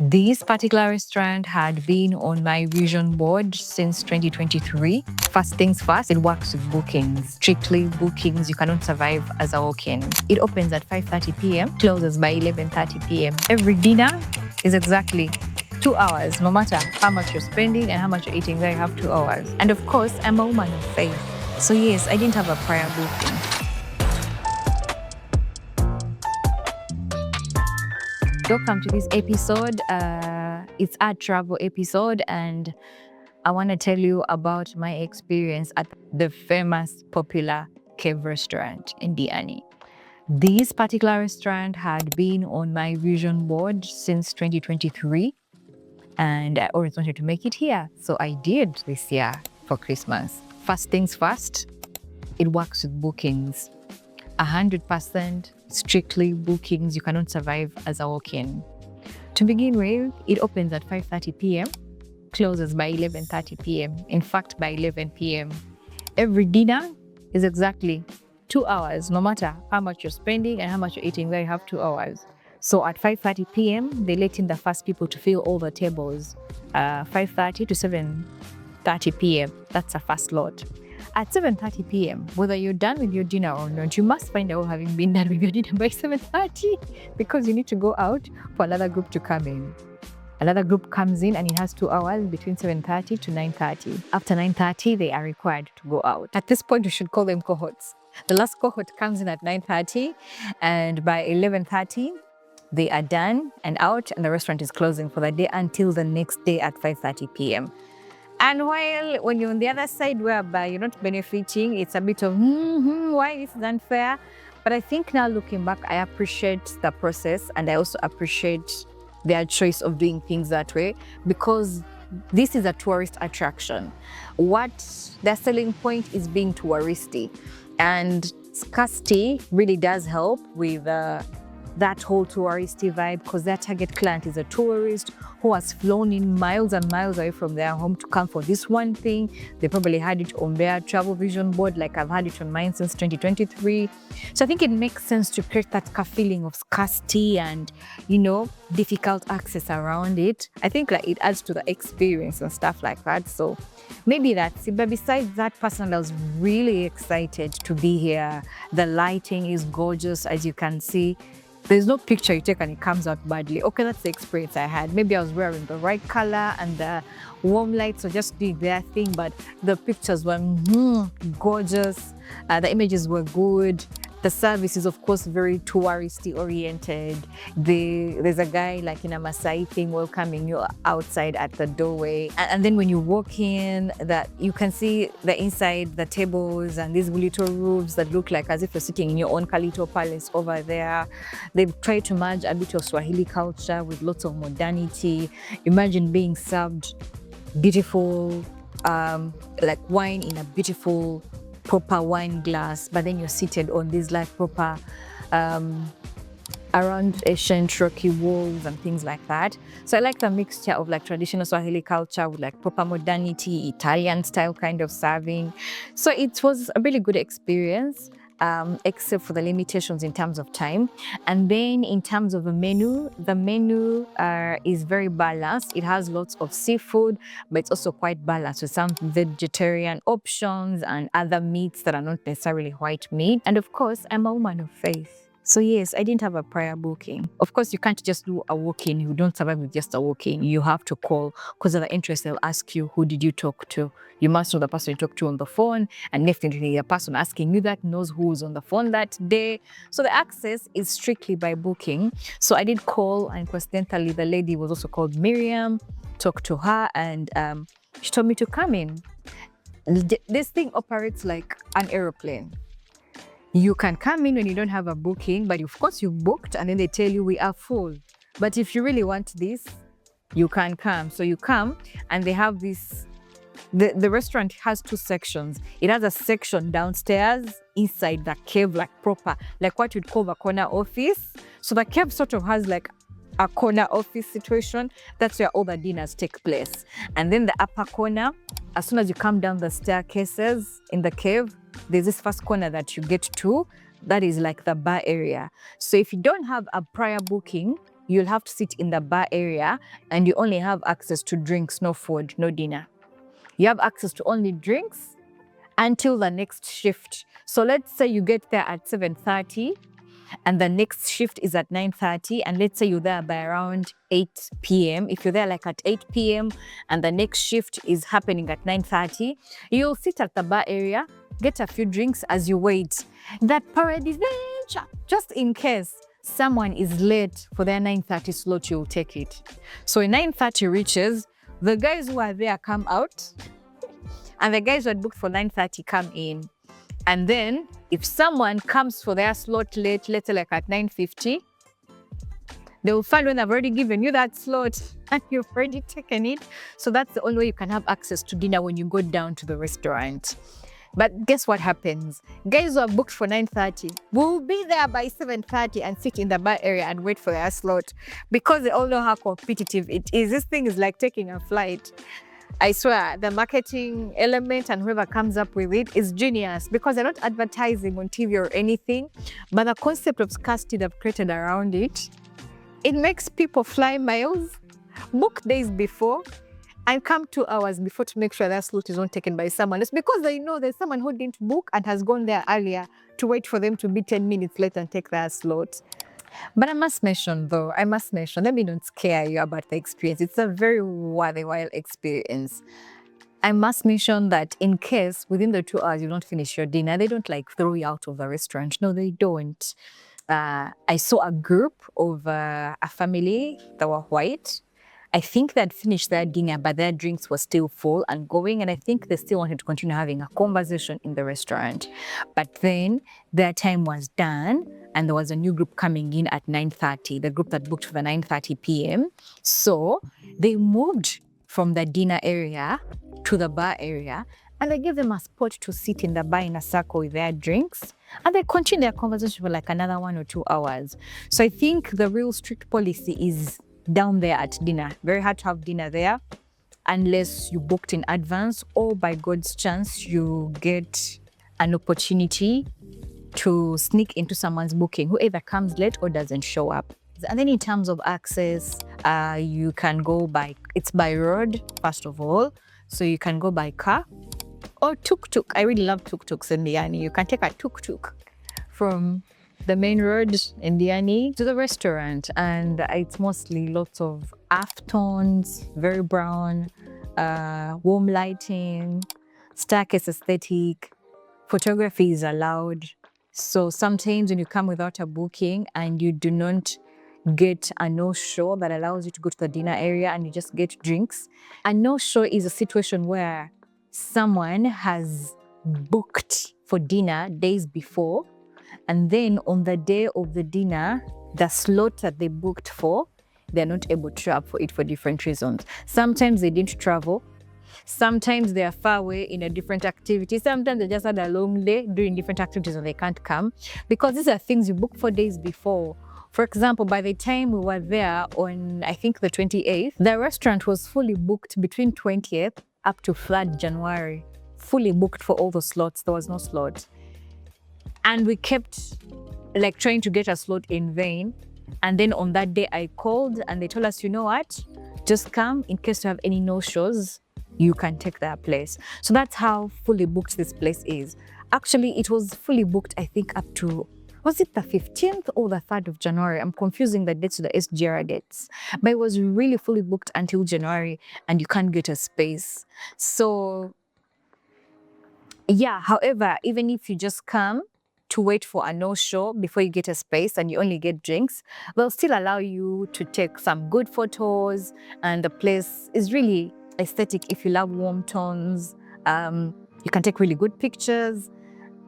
This particular restaurant had been on my vision board since 2023. First things first, it works with bookings. Strictly bookings, you cannot survive as a walk-in. It opens at 5:30 p.m., closes by 11:30 p.m. Every dinner is exactly 2 hours. No matter how much you're spending and how much you're eating, they have 2 hours. And of course, I'm a woman of faith. So yes, I didn't have a prior booking. Welcome to this episode. It's a travel episode, and I want to tell you about my experience at the famous, popular cave restaurant in Diani. This particular restaurant had been on my vision board since 2023, and I always wanted to make it here. So I did this year for Christmas. First things first, it works with bookings. 100% strictly bookings. You cannot survive as a walk-in. To begin with, it opens at 5:30 p.m., closes by 11:30 p.m. In fact, by 11 p.m. Every dinner is exactly 2 hours. No matter how much you're spending and how much you're eating, they have 2 hours. So at 5:30 p.m., they let in the first people to fill all the tables. 5:30 to 7:30 p.m., that's a first lot. At 7:30 p.m., whether you're done with your dinner or not, you must find out having been done with your dinner by 7:30 because you need to go out for another group to come in. Another group comes in and it has 2 hours between 7:30 to 9:30. After 9:30, they are required to go out. At this point, you should call them cohorts. The last cohort comes in at 9:30, and by 11:30, they are done and out, and the restaurant is closing for the day until the next day at 5:30 p.m. And while when you're on the other side whereby you're not benefiting, it's a bit of, why this is unfair? But I think now looking back, I appreciate the process, and I also appreciate their choice of doing things that way, because this is a tourist attraction. What their selling point is being touristy, and scarcity really does help with that whole touristy vibe, because their target client is a tourist who has flown in miles and miles away from their home to come for this one thing. They probably had it on their travel vision board, like I've had it on mine since 2023. So I think it makes sense to create that feeling of scarcity and, difficult access around it. I think like it adds to the experience and stuff like that. So maybe that's it. But besides that, personally, I was really excited to be here. The lighting is gorgeous, as you can see. There's no picture you take and it comes out badly. Okay, that's the experience I had. Maybe I was wearing the right color and the warm lights were just doing their thing, but the pictures were gorgeous. The images were good. The service is, of course, very touristy oriented. There's a guy like in a Maasai thing welcoming you outside at the doorway. And then when you walk in, that you can see the inside, the tables and these little roofs that look like as if you're sitting in your own Kalito palace over there. They've tried to merge a bit of Swahili culture with lots of modernity. Imagine being served beautiful, like wine in a beautiful proper wine glass, but then you're seated on these like proper around ancient rocky walls and things like that. So I like the mixture of like traditional Swahili culture with like proper modernity, Italian style kind of serving. So it was a really good experience, except for the limitations in terms of time. And then in terms of the menu is very balanced. It has lots of seafood, but it's also quite balanced with some vegetarian options and other meats that are not necessarily white meat. And of course, I'm a woman of faith. So yes, I didn't have a prior booking. Of course, you can't just do a walk-in. You don't survive with just a walk-in. You have to call, because of the interest, they'll ask you, who did you talk to? You must know the person you talked to on the phone, and definitely the person asking you that knows who was on the phone that day. So the access is strictly by booking. So I did call, and coincidentally, the lady was also called Miriam, talked to her, and she told me to come in. This thing operates like an aeroplane. You can come in when you don't have a booking, but of course you booked and then they tell you we are full. But if you really want this, you can come. So you come and they have this, the restaurant has two sections. It has a section downstairs inside the cave, like proper, like what you'd call a corner office. So the cave sort of has like a corner office situation. That's where all the dinners take place. And then the upper corner, as soon as you come down the staircases in the cave, there's this first corner that you get to, that is like the bar area. So if you don't have a prior booking, you'll have to sit in the bar area and you only have access to drinks, no food, no dinner. You have access to only drinks until the next shift. So let's say you get there at 7:30 and the next shift is at 9:30, and let's say you're there by around 8 p.m. If you're there like at 8 p.m. and the next shift is happening at 9:30, you'll sit at the bar area, get a few drinks as you wait. That peradventure, just in case someone is late for their 9:30 slot, you'll take it. So when 9:30 reaches, the guys who are there come out, and the guys who had booked for 9:30 come in. And then if someone comes for their slot late, let's say like at 9:50, they will find when they've already given you that slot and you've already taken it. So that's the only way you can have access to dinner when you go down to the restaurant. But guess what happens? Guys who have booked for 9:30 will be there by 7:30 and sit in the bar area and wait for their slot, because they all know how competitive it is. This thing is like taking a flight. I swear, the marketing element and whoever comes up with it is genius, because they're not advertising on TV or anything, but the concept of scarcity they've created around it, it makes people fly miles, book days before, and come 2 hours before to make sure that slot is not taken by someone else, because they know there's someone who didn't book and has gone there earlier to wait for them to be 10 minutes late and take their slot. But I must mention, let me not scare you about the experience. It's a very worthwhile experience. I must mention that in case within the 2 hours you don't finish your dinner, they don't like throw you out of the restaurant. No, they don't. I saw a group of a family that were white. I think they'd finished their dinner, but their drinks were still full and going. And I think they still wanted to continue having a conversation in the restaurant. But then their time was done and there was a new group coming in at 9:30, the group that booked for the 9:30 p.m. So they moved from the dinner area to the bar area, and I gave them a spot to sit in the bar in a circle with their drinks. And they continued their conversation for like another 1 or 2 hours. So I think the real strict policy is down there at dinner. Very hard to have dinner there unless you booked in advance, or by God's chance you get an opportunity to sneak into someone's booking who either comes late or doesn't show up. And then in terms of access, you can go it's by road first of all, so you can go by car or tuk-tuk. I really love tuk-tuks in Diani. You can take a tuk-tuk from the main road in Diani to the restaurant, and it's mostly lots of afternoons, very brown, warm lighting, staircase aesthetic. Photography is allowed. So sometimes when you come without a booking and you do not get a no-show that allows you to go to the dinner area and you just get drinks, a no-show is a situation where someone has booked for dinner days before, and then on the day of the dinner, the slot that they booked for, they're not able to travel for it for different reasons. Sometimes they didn't travel. Sometimes they are far away in a different activity. Sometimes they just had a long day doing different activities and they can't come, because these are things you book for days before. For example, by the time we were there on, I think the 28th, the restaurant was fully booked between 20th up to 3rd January. Fully booked for all the slots. There was no slot. And we kept like trying to get a slot in vain. And then on that day I called and they told us, you know what, just come in case you have any no-shows, you can take their place. So that's how fully booked this place is. Actually, it was fully booked, I think up to, was it the 15th or the 3rd of January? I'm confusing the dates to the SGR dates. But it was really fully booked until January and you can't get a space. So yeah, however, even if you just come to wait for a no-show before you get a space and you only get drinks, they'll still allow you to take some good photos, and the place is really aesthetic. If you love warm tones, you can take really good pictures.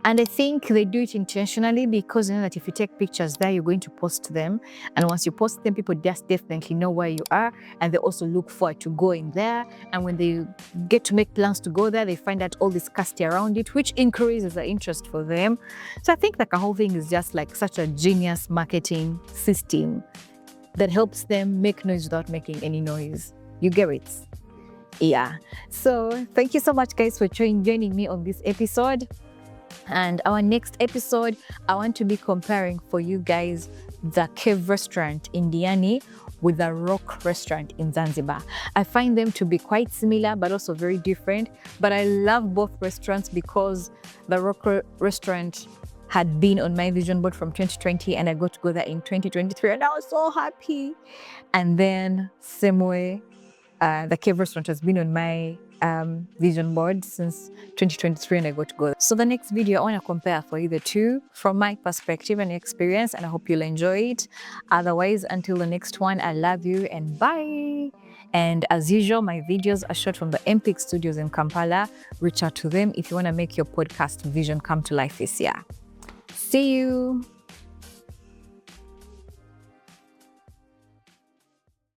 And I think they do it intentionally, because you know that if you take pictures there, you're going to post them. And once you post them, people just definitely know where you are. And they also look forward to going there. And when they get to make plans to go there, they find out all this scarcity around it, which increases the interest for them. So I think like the whole thing is just like such a genius marketing system that helps them make noise without making any noise. You get it? Yeah. So thank you so much, guys, for joining me on this episode. And our next episode, I want to be comparing for you guys the cave restaurant in Diani with the rock restaurant in Zanzibar. I find them to be quite similar, but also very different. But I love both restaurants because the rock restaurant had been on my vision board from 2020 and I got to go there in 2023 and I was so happy. And then same way, the cave restaurant has been on my vision board since 2023 and I got to go there. So the next video, I want to compare for you the two from my perspective and experience, and I hope you'll enjoy it. Otherwise, until the next one, I love you and bye. And as usual, my videos are shot from the MPIC studios in Kampala. Reach out to them if you want to make your podcast vision come to life this year. See you.